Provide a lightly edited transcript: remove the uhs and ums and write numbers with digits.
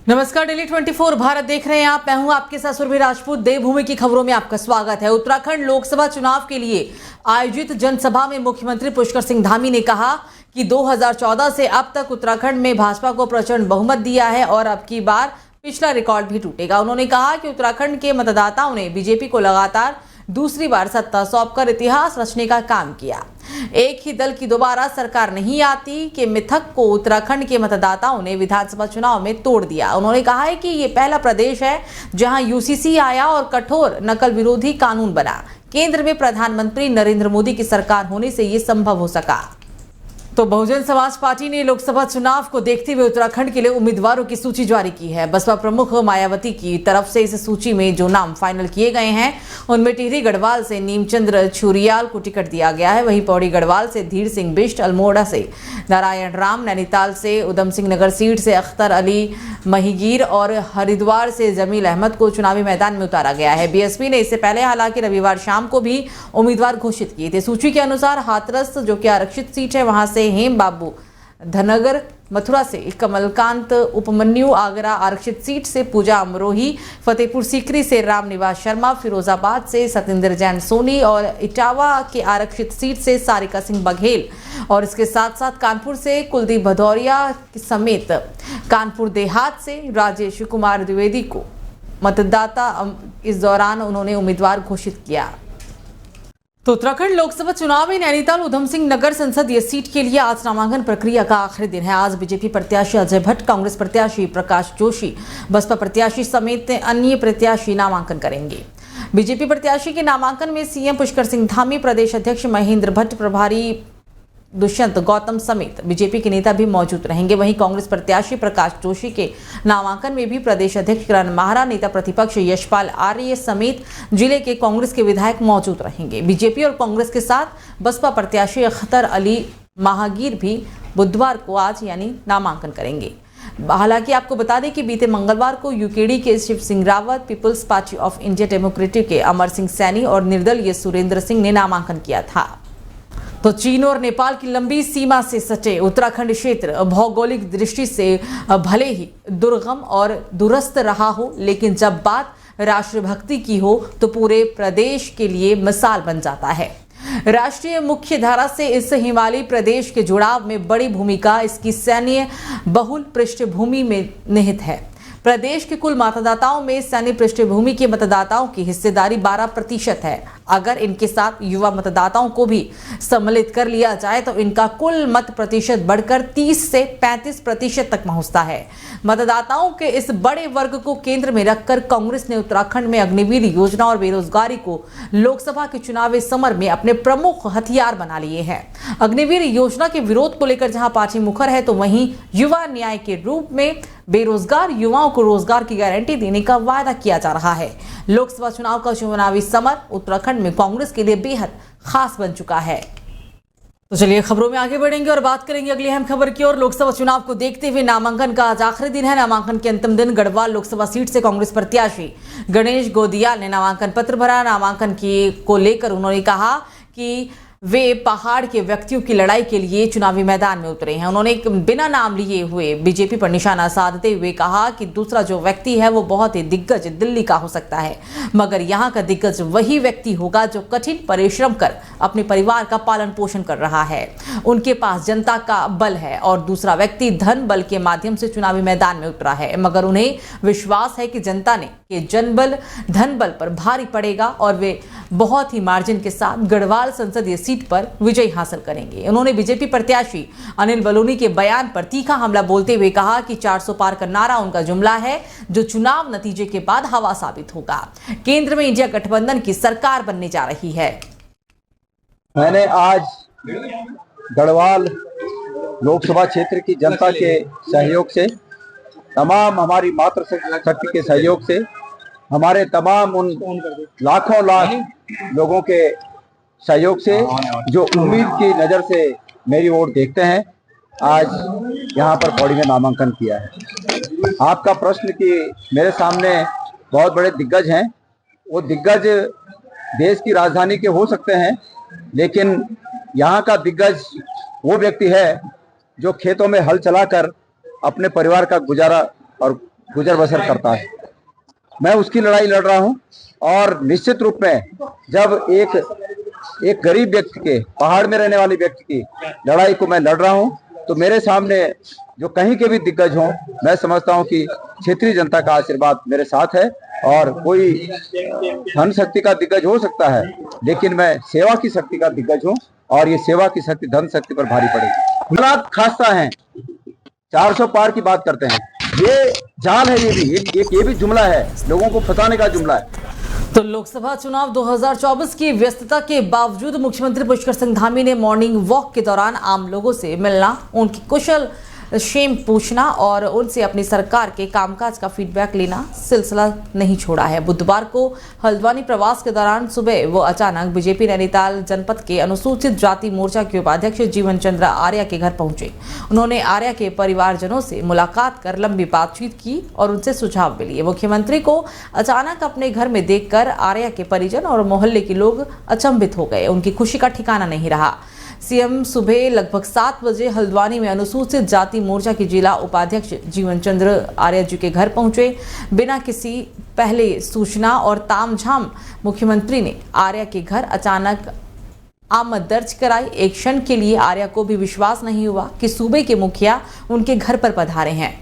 नमस्कार, डेली 24 भारत देख रहे हैं आप। मैं हूं आपके साथ सुरभि राजपूत। देवभूमि की खबरों में आपका स्वागत है। उत्तराखंड लोकसभा चुनाव के लिए आयोजित जनसभा में मुख्यमंत्री पुष्कर सिंह धामी ने कहा कि 2014 से अब तक उत्तराखंड में भाजपा को प्रचंड बहुमत दिया है और अब की बार पिछला रिकॉर्ड भी टूटेगा। उन्होंने कहा कि उत्तराखंड के मतदाताओं ने बीजेपी को लगातार दूसरी बार सत्ता सौंपकर इतिहास रचने का काम किया। एक ही दल की दोबारा सरकार नहीं आती के मिथक को उत्तराखंड के मतदाताओं ने विधानसभा चुनाव में तोड़ दिया। उन्होंने कहा है कि ये पहला प्रदेश है जहां यूसीसी आया और कठोर नकल विरोधी कानून बना। केंद्र में प्रधानमंत्री नरेंद्र मोदी की सरकार होने से ये संभव हो सका। तो बहुजन समाज पार्टी ने लोकसभा चुनाव को देखते हुए उत्तराखंड के लिए उम्मीदवारों की सूची जारी की है। बसपा प्रमुख मायावती की तरफ से इस सूची में जो नाम फाइनल किए गए हैं उनमें टिहरी गढ़वाल से नीमचंद्र छुरियाल को टिकट दिया गया है। वहीं पौड़ी गढ़वाल से धीर सिंह बिष्ट, अल्मोड़ा से नारायण राम, नैनीताल से उधम सिंह नगर सीट से अख्तर अली महिगीर और हरिद्वार से जमील अहमद को चुनावी मैदान में उतारा गया है। बीएसपी ने इससे पहले हालांकि रविवार शाम को भी उम्मीदवार घोषित किए थे। सूची के अनुसार हाथरस जो कि आरक्षित सीट है वहां से हेम बाबू, धनगर मथुरा से कमलकांत उपमन्यु, आगरा आरक्षित सीट से पूजा अमरोही, फतेहपुर सीकरी से रामनिवास शर्मा, फिरोजाबाद से सतेंद्र जैन सोनी और इटावा के आरक्षित सीट से सारिका सिंह बघेल और इसके साथ साथ कानपुर से कुलदीप भदौरिया समेत कानपुर देहात से राजेश कुमार द्विवेदी को मतदाता इस दौरान उन्होंने उम्मीदवार घोषित किया। तो उत्तराखंड लोकसभा चुनाव में नैनीताल उधम सिंह नगर संसदीय सीट के लिए आज नामांकन प्रक्रिया का आखिरी दिन है। आज बीजेपी प्रत्याशी अजय भट्ट, कांग्रेस प्रत्याशी प्रकाश जोशी, बसपा प्रत्याशी समेत अन्य प्रत्याशी नामांकन करेंगे। बीजेपी प्रत्याशी के नामांकन में सीएम पुष्कर सिंह धामी, प्रदेश अध्यक्ष महेंद्र भट्ट, प्रभारी दुष्यंत गौतम समेत बीजेपी के नेता भी मौजूद रहेंगे। वहीं कांग्रेस प्रत्याशी प्रकाश जोशी के नामांकन में भी प्रदेश अध्यक्ष किरण माहरा, नेता प्रतिपक्ष यशपाल आर्य समेत जिले के कांग्रेस के विधायक मौजूद रहेंगे। बीजेपी और कांग्रेस के साथ बसपा प्रत्याशी अख्तर अली महागीर भी बुधवार को आज यानी नामांकन करेंगे। हालांकि आपको बता दें कि बीते मंगलवार को यूकेडी के Shiv Singh Rawat, People's Party of India Democratic के अमर सिंह सैनी और निर्दलीय सुरेंद्र सिंह ने नामांकन किया था। तो चीन और नेपाल की लंबी सीमा से सटे उत्तराखंड क्षेत्र भौगोलिक दृष्टि से भले ही दुर्गम और दूरस्थ रहा हो, लेकिन जब बात राष्ट्रभक्ति की हो तो पूरे प्रदेश के लिए मिसाल बन जाता है। राष्ट्रीय मुख्य धारा से इस हिमालयी प्रदेश के जुड़ाव में बड़ी भूमिका इसकी सैन्य बहुल पृष्ठभूमि में निहित है। प्रदेश के कुल मतदाताओं में सैन्य पृष्ठभूमि के मतदाताओं की हिस्सेदारी 12% है। अगर इनके साथ युवा मतदाताओं को भी सम्मिलित कर लिया जाए तो इनका कुल मत प्रतिशत बढ़कर 30 से 35% तक पहुंचता है। मतदाताओं के इस बड़े वर्ग को केंद्र में रखकर कांग्रेस ने उत्तराखंड में अग्निवीर योजना और बेरोजगारी को लोकसभा के चुनावी समर में अपने प्रमुख हथियार बना लिए हैं। अग्निवीर योजना के विरोध को लेकर जहां पार्टी मुखर है तो वहीं युवा न्याय के रूप में बेरोजगार युवाओं को रोजगार की गारंटी देने का वायदा किया जा रहा है। लोकसभा चुनाव का चुनावी समर उत्तराखंड में कांग्रेस के लिए बेहद खास बन चुका है। तो चलिए खबरों में आगे बढ़ेंगे और बात करेंगे अगली अहम खबर की ओर। लोकसभा चुनाव को देखते हुए नामांकन का आज आखिरी दिन है। नामांकन के अंतिम दिन गढ़वाल लोकसभा सीट से कांग्रेस प्रत्याशी गणेश गोदियाल ने नामांकन पत्र भरा। नामांकन को लेकर उन्होंने कहा कि वे पहाड़ के व्यक्तियों की लड़ाई के लिए चुनावी मैदान में उतरे हैं। उन्होंने बिना नाम लिए हुए बीजेपी पर निशाना साधते हुए कहा कि दूसरा जो व्यक्ति है वो बहुत ही दिग्गज दिल्ली का हो सकता है, मगर यहाँ का दिग्गज वही व्यक्ति होगा जो कठिन परिश्रम कर अपने परिवार का पालन पोषण कर रहा है। उनके पास जनता का बल है और दूसरा व्यक्ति धन बल के माध्यम से चुनावी मैदान में उतरा है, मगर उन्हें विश्वास है कि जनता ने के जनबल धन बल पर भारी पड़ेगा और वे बहुत ही मार्जिन के साथ गढ़वाल संसदीय सीट पर विजय हासिल करेंगे। उन्होंने बीजेपी प्रत्याशी अनिल बलूनी के बयान पर तीखा हमला बोलते हुए कहा कि 400 पार का नारा उनका जुमला है जो चुनाव नतीजे के बाद हवा साबित होगा। केंद्र में इंडिया गठबंधन की सरकार बनने जा रही है। मैंने आज गढ़वाल लोकसभा क्षेत्र की जनता के सहयोग से, तमाम हमारी मातृशक्ति के सहयोग से, हमारे तमाम उन लाखों लाख लोगों के सहयोग से जो उम्मीद की नज़र से मेरी ओर देखते हैं, आज यहाँ पर पौड़ी में नामांकन किया है। आपका प्रश्न कि मेरे सामने बहुत बड़े दिग्गज हैं, वो दिग्गज देश की राजधानी के हो सकते हैं, लेकिन यहाँ का दिग्गज वो व्यक्ति है जो खेतों में हल चलाकर अपने परिवार का गुजारा और गुजर बसर करता है। मैं उसकी लड़ाई लड़ रहा हूं और निश्चित रूप में जब एक गरीब व्यक्ति के, पहाड़ में रहने वाले व्यक्ति की लड़ाई को मैं लड़ रहा हूं तो मेरे सामने जो कहीं के भी दिग्गज हों, मैं समझता हूं कि क्षेत्रीय जनता का आशीर्वाद मेरे साथ है। और कोई धन शक्ति का दिग्गज हो सकता है, लेकिन मैं सेवा की शक्ति का दिग्गज हूं और ये सेवा की शक्ति धन शक्ति पर भारी पड़ेगी। हालात खास्ता हैं, 400 पार की बात करते हैं, ये जाल है, ये भी जुमला है, लोगों को फंसाने का जुमला है। तो लोकसभा चुनाव 2024 की व्यस्तता के बावजूद मुख्यमंत्री पुष्कर सिंह धामी ने मॉर्निंग वॉक के दौरान आम लोगों से मिलना, उनकी कुशल क्षेम पूछना और उनसे अपनी सरकार के कामकाज का फीडबैक लेना सिलसिला नहीं छोड़ा है। बुधवार को हल्द्वानी प्रवास के दौरान सुबह वो अचानक बीजेपी नैनीताल जनपद के अनुसूचित जाति मोर्चा के उपाध्यक्ष जीवन चंद्र आर्या के घर पहुंचे। उन्होंने आर्या के परिवारजनों से मुलाकात कर लंबी बातचीत की और उनसे सुझाव भी लिए। मुख्यमंत्री को अचानक अपने घर में देखकर आर्या के परिजन और मोहल्ले के लोग अचंभित हो गए। उनकी खुशी का ठिकाना नहीं रहा। सीएम सुबह लगभग 7 बजे हल्द्वानी में अनुसूचित जाति मोर्चा के जिला उपाध्यक्ष जीवन चंद्र आर्या जी के घर पहुंचे। बिना किसी पहले सूचना और तामझाम मुख्यमंत्री ने आर्या के घर अचानक आमद दर्ज कराई। एक क्षण के लिए आर्या को भी विश्वास नहीं हुआ कि सूबे के मुखिया उनके घर पर पधारे हैं।